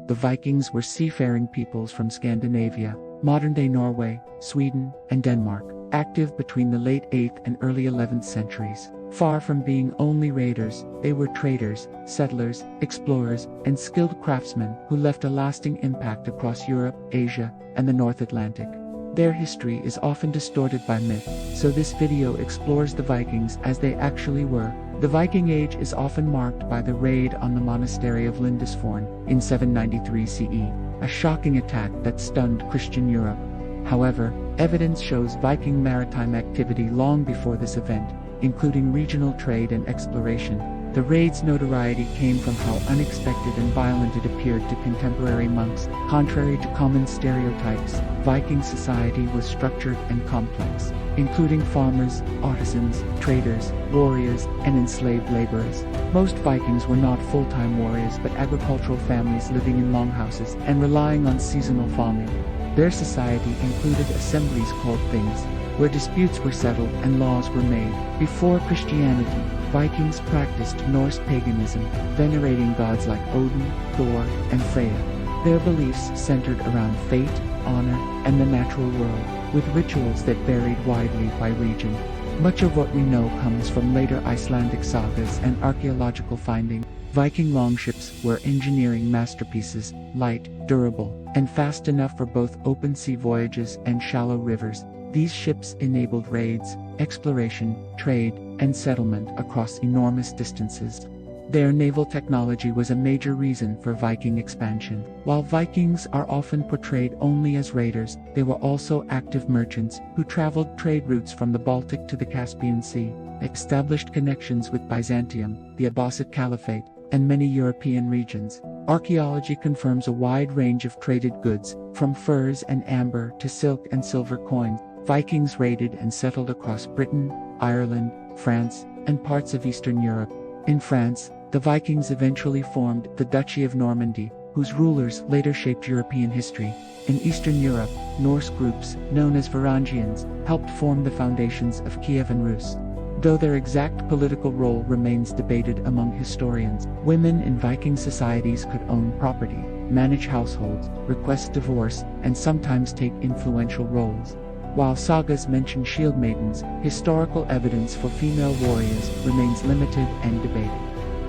The Vikings were seafaring peoples from Scandinavia, modern-day Norway, Sweden, and Denmark, active between the late 8th and early 11th centuries. Far from being only raiders, they were traders, settlers, explorers, and skilled craftsmen who left a lasting impact across Europe, Asia, and the North Atlantic. Their history is often distorted by myth, so this video explores the Vikings as they actually were. The Viking Age is often marked by the raid on the monastery of Lindisfarne in 793 CE, a shocking attack that stunned Christian Europe. However, evidence shows Viking maritime activity long before this event, including regional trade and exploration. The raid's notoriety came from how unexpected and violent it appeared to contemporary monks. Contrary to common stereotypes, Viking society was structured and complex, including farmers, artisans, traders, warriors, and enslaved laborers. Most Vikings were not full-time warriors but agricultural families living in longhouses and relying on seasonal farming. Their society included assemblies called things, where disputes were settled and laws were made. Before Christianity, Vikings practiced Norse paganism, venerating gods like Odin, Thor, and Freya. Their beliefs centered around fate, honor, and the natural world, with rituals that varied widely by region. Much of what we know comes from later Icelandic sagas and archaeological findings. Viking longships were engineering masterpieces, light, durable, and fast enough for both open sea voyages and shallow rivers. These ships enabled raids, exploration, trade, and settlement across enormous distances. Their naval technology was a major reason for Viking expansion. While Vikings are often portrayed only as raiders, they were also active merchants who traveled trade routes from the Baltic to the Caspian Sea, established connections with Byzantium, the Abbasid Caliphate, and many European regions. Archaeology confirms a wide range of traded goods, from furs and amber to silk and silver coins. Vikings raided and settled across Britain, Ireland, France, and parts of Eastern Europe. In France, the Vikings eventually formed the Duchy of Normandy, whose rulers later shaped European history. In Eastern Europe, Norse groups, known as Varangians, helped form the foundations of Kiev and Rus. Though their exact political role remains debated among historians, women in Viking societies could own property, manage households, request divorce, and sometimes take influential roles. While sagas mention shield maidens, historical evidence for female warriors remains limited and debated.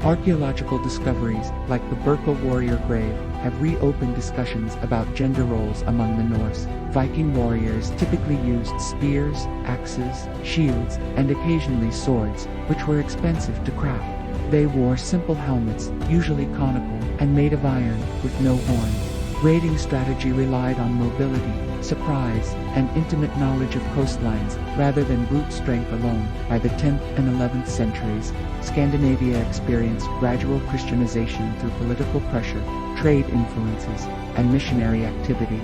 Archaeological discoveries, like the Birka warrior grave, have reopened discussions about gender roles among the Norse. Viking warriors typically used spears, axes, shields, and occasionally swords, which were expensive to craft. They wore simple helmets, usually conical, and made of iron, with no horns. Raiding strategy relied on mobility, surprise, and intimate knowledge of coastlines, rather than brute strength alone. By the 10th and 11th centuries, Scandinavia experienced gradual Christianization through political pressure, trade influences, and missionary activity.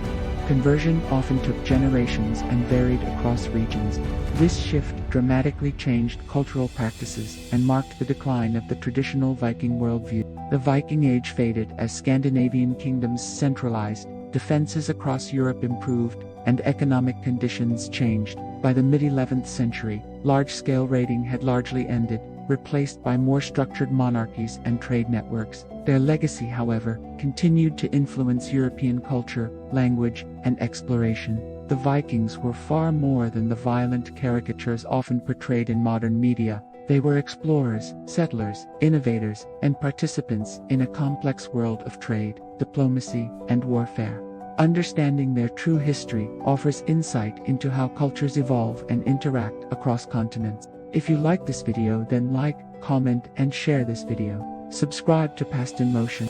Conversion often took generations and varied across regions. This shift dramatically changed cultural practices and marked the decline of the traditional Viking worldview. The Viking Age faded as Scandinavian kingdoms centralized, defenses across Europe improved, and economic conditions changed. By the mid-11th century, large-scale raiding had largely ended, replaced by more structured monarchies and trade networks. Their legacy, however, continued to influence European culture, language, and exploration. The Vikings were far more than the violent caricatures often portrayed in modern media. They were explorers, settlers, innovators, and participants in a complex world of trade, diplomacy, and warfare. Understanding their true history offers insight into how cultures evolve and interact across continents. If you like this video, then like, comment, and share this video. Subscribe to Past in Motion.